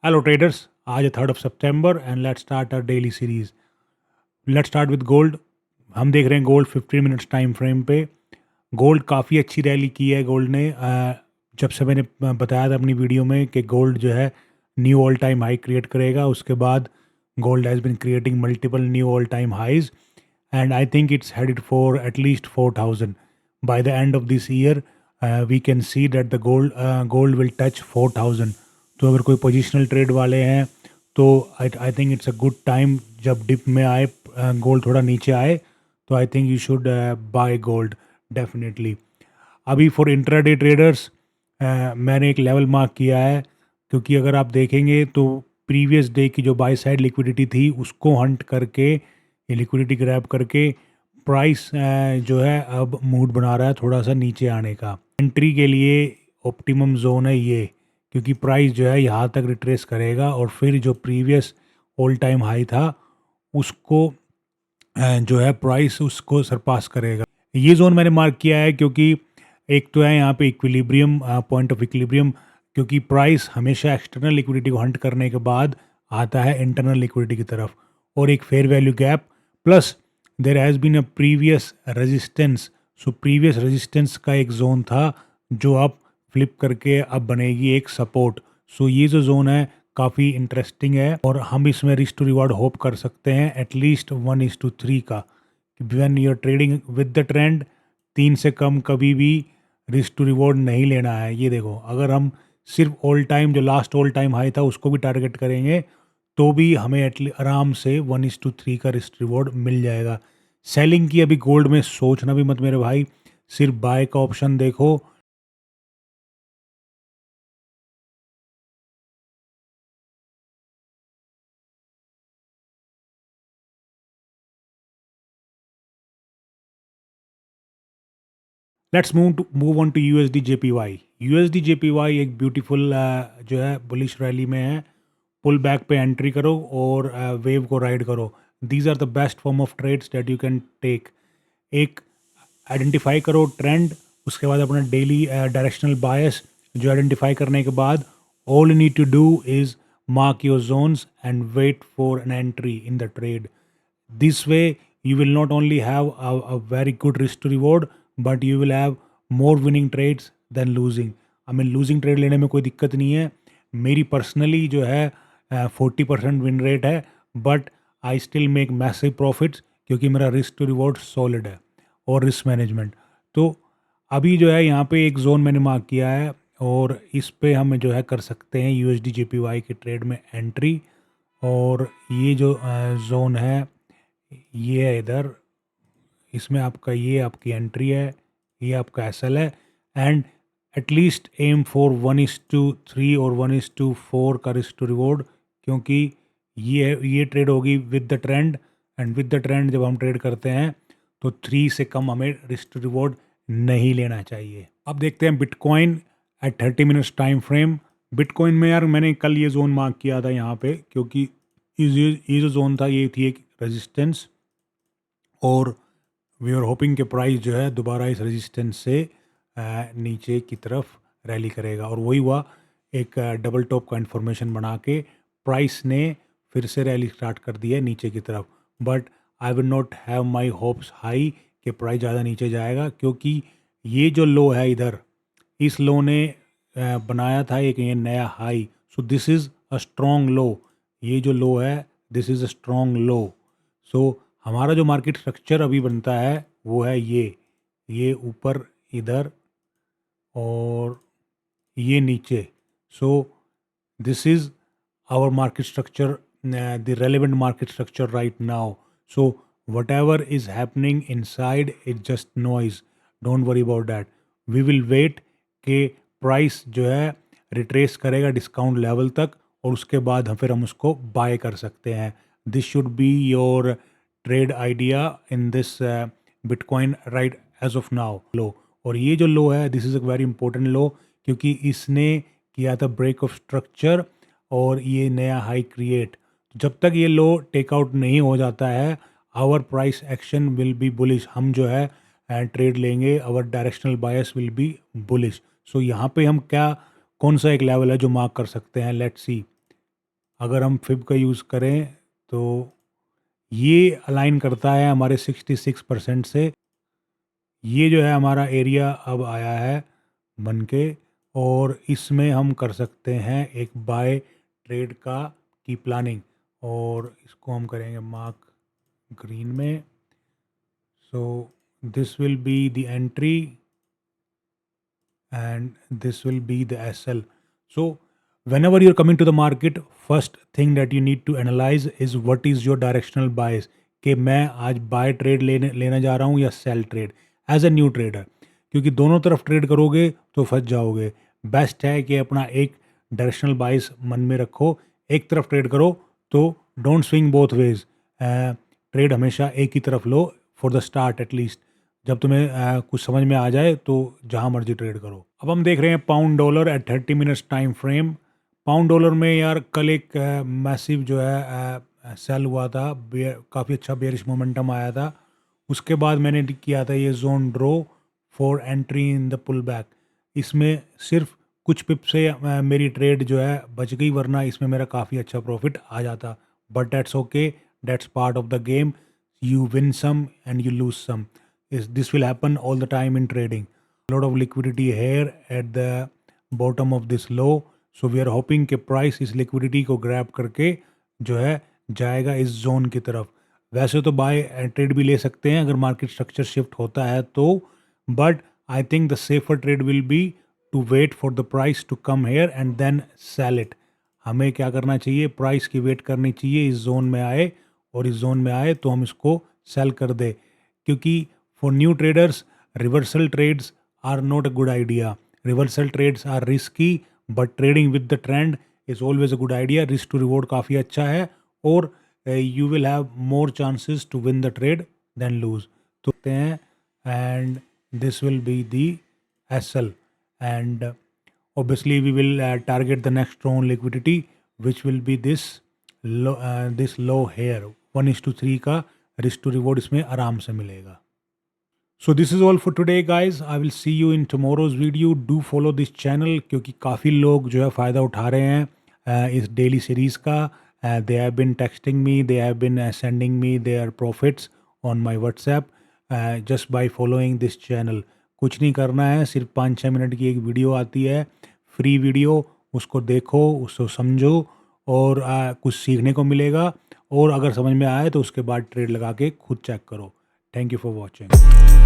Hello traders, आज है 3 सितंबर and let's start our daily series. Let's start with gold. हम देख रहे हैं गोल्ड 15 मिनट्स टाइम फ्रेम पे। गोल्ड काफ़ी अच्छी रैली की है गोल्ड ने। जब से मैंने बताया था अपनी वीडियो में कि गोल्ड जो है new all time high create करेगा, उसके बाद gold has been creating multiple new all time highs and I think it's headed for at least 4000 by the end of this year. We can see that the gold will touch 4000। तो अगर कोई positional trade वाले हैं तो I think it's a good time. जब dip में आए gold थोड़ा नीचे आए तो I think you should by gold definitely. अभी फॉर इंट्राडे ट्रेडर्स मैंने एक लेवल मार्क किया है, क्योंकि अगर आप देखेंगे तो प्रीवियस डे की जो बाई साइड लिक्विडिटी थी उसको हंट करके, ये लिक्विडिटी ग्रैब करके प्राइस जो है अब मूड बना रहा है थोड़ा सा नीचे आने का। एंट्री के लिए ऑप्टिमम जोन है ये, क्योंकि प्राइस जो है यहाँ तक रिट्रेस करेगा और फिर जो प्रीवियस ऑल टाइम हाई था उसको जो है प्राइस उसको सरपास करेगा। ये जोन मैंने मार्क किया है क्योंकि एक तो है यहाँ पे इक्विलिब्रियम, पॉइंट ऑफ इक्विलिब्रियम, क्योंकि प्राइस हमेशा एक्सटर्नल लिक्विडिटी को हंट करने के बाद आता है इंटरनल लिक्विडिटी की तरफ, और एक fair value gap plus there has been a previous resistance. So previous resistance का एक जोन था जो अब फ्लिप करके अब बनेगी एक सपोर्ट। सो ये जो जोन है काफ़ी इंटरेस्टिंग है और हम इसमें रिस्क टू रिवार्ड होप कर सकते हैं एटलीस्ट 1:3 का। When you are trading with the trend, 3 से कम कभी भी रिस्क टू रिवॉर्ड नहीं लेना है। ये देखो, अगर हम सिर्फ ऑल टाइम जो लास्ट ऑल टाइम हाई था उसको भी टारगेट करेंगे तो भी हमें एटलीस्ट आराम से 1:3 का रिस्क रिवॉर्ड मिल जाएगा। सेलिंग की अभी गोल्ड में सोचना भी मत मेरे भाई, सिर्फ बाय का ऑप्शन देखो। Let's move on to USD JPY. USD JPY एक ब्यूटीफुल जो है बुलिश रैली में है। पुल बैक पे एंट्री करो और वेव को राइड करो। These are the best form of trades that you can take. एक आइडेंटिफाई करो ट्रेंड, उसके बाद अपना डेली डायरेक्शनल बायस जो आइडेंटिफाई करने के बाद all you need to do is mark your zones and wait for an entry in the trade. This way, you will not only have a very good risk to reward, but you will have more winning trades than losing. I mean, losing trade लेने में कोई दिक्कत नहीं है। मेरी personally जो है 40% win rate है, but I still make massive profits क्योंकि मेरा रिस्क टू रिवॉर्ड सॉलिड है और रिस्क मैनेजमेंट। तो अभी जो है यहाँ पे एक जोन मैंने मार्क किया है और इस पे हम जो है कर सकते हैं यूएसडी जेपीवाई के ट्रेड में एंट्री। और ये जो जोन है ये है इधर, इसमें आपका ये आपकी एंट्री है, ये आपका एसएल है एंड एटलीस्ट एम फॉर 1:3 और 1:4 का रिस्क टू रिवॉर्ड, क्योंकि ये ट्रेड होगी with the trend and with the trend जब हम ट्रेड करते हैं तो 3 से कम हमें रिस्क टू रिवॉर्ड नहीं लेना चाहिए। अब देखते हैं bitcoin at 30 minutes time frame. Bitcoin में यार मैंने कल ये जोन मार्क किया था यहाँ पे, क्योंकि ये जो जोन था ये थी एक रेजिस्टेंस और वी आर होपिंग कि प्राइस जो है दोबारा इस रेजिस्टेंस से नीचे की तरफ रैली करेगा, और वही हुआ। एक डबल टॉप का इन्फॉर्मेशन बना के प्राइस ने फिर से रैली स्टार्ट कर दी है नीचे की तरफ। But I will not have my hopes high कि प्राइस ज़्यादा नीचे जाएगा, क्योंकि ये जो लो है इधर, इस लो ने बनाया था एक ये नया high. So this is a strong low. ये जो लो है this is a strong low. So हमारा जो मार्केट स्ट्रक्चर अभी बनता है वो है ये ऊपर इधर और ये नीचे। सो this is our market structure, the relevant market structure right now. So whatever is happening inside is just noise. Don't worry about that. We will wait कि प्राइस जो है रिट्रेस करेगा डिस्काउंट लेवल तक और उसके बाद हम फिर हम उसको बाय कर सकते हैं। This should be your trade idea in this bitcoin right as of now low. और ये जो लो है this is a very important low, क्योंकि इसने किया था ब्रेक ऑफ स्ट्रक्चर और ये नया हाई क्रिएट। जब तक ये लो टेकआउट नहीं हो जाता है our price action will be bullish. हम जो है ट्रेड लेंगे, our directional bias will be bullish. So यहाँ पे हम क्या कौन सा एक लेवल है जो मार्क कर सकते हैं, लेट्स सी। अगर हम फिब का यूज़ करें तो ये अलाइन करता है हमारे 66% से। ये जो है हमारा एरिया अब आया है बन के, और इसमें हम कर सकते हैं एक बाय ट्रेड की प्लानिंग, और इसको हम करेंगे मार्क ग्रीन में। So this will be the entry and this will be the SL. So whenever you're coming to the market, first thing that you need to analyze is what is your directional bias, कि मैं आज bye trade लेना जा रहा हूँ या sell trade as a new trader, क्योंकि दोनों तरफ ट्रेड करोगे तो फंस जाओगे। बेस्ट है कि अपना एक डायरेक्शनल बाइस मन में रखो, एक तरफ ट्रेड करो, तो don't swing both ways. Trade हमेशा एक ही तरफ लो फॉर द स्टार्ट एटलीस्ट। जब तुम्हें कुछ समझ में आ जाए तो जहाँ मर्जी ट्रेड करो। अब हम देख रहे हैं pound dollar at 30 minutes time frame. Pound dollar में यार कल एक मैसिव जो है सेल हुआ था, काफ़ी अच्छा बेयरिश मोमेंटम आया था। उसके बाद मैंने किया था ये zone draw for entry in the pull back. इसमें सिर्फ कुछ पिप से मेरी ट्रेड जो है बच गई, वरना इसमें मेरा काफ़ी अच्छा प्रॉफिट आ जाता। But that's okay, that's part of the game. You win some and you lose some. This will happen all the time in trading. A lot of liquidity here at the bottom of this low. So we are hoping कि price इस liquidity को grab करके जो है जाएगा इस zone की तरफ। वैसे तो buy and trade भी ले सकते हैं अगर market structure shift होता है तो, but I think the safer trade will be to wait for the price to come here and then sell it. हमें क्या करना चाहिए, प्राइस की वेट करनी चाहिए इस जोन में आए, और इस जोन में आए तो हम इसको सेल कर दे। क्योंकि for new traders reversal trades are not a good idea. Reversal trades are risky, but trading with the trend is always a good idea. Risk to reward काफ़ी अच्छा है, और you will have more chances to win the trade than lose. तो देखते हैं, and this will be the SL, and obviously we will target the next strong liquidity which will be this low here। 1:3 का risk to reward इसमें आराम से मिलेगा। So this is all for today guys, I will see you in tomorrow's video। do follow this channel क्योंकि काफ़ी लोग जो है फ़ायदा उठा रहे हैं इस डेली सीरीज़ का। they have been texting me, they have been sending me their profits on my WhatsApp just by following this channel। कुछ नहीं करना है, सिर्फ 5-6 मिनट की एक वीडियो आती है, फ्री वीडियो, उसको देखो, उसको समझो, और कुछ सीखने को मिलेगा। और अगर समझ में आए तो उसके बाद ट्रेड लगा के खुद चेक करो। Thank you for watching.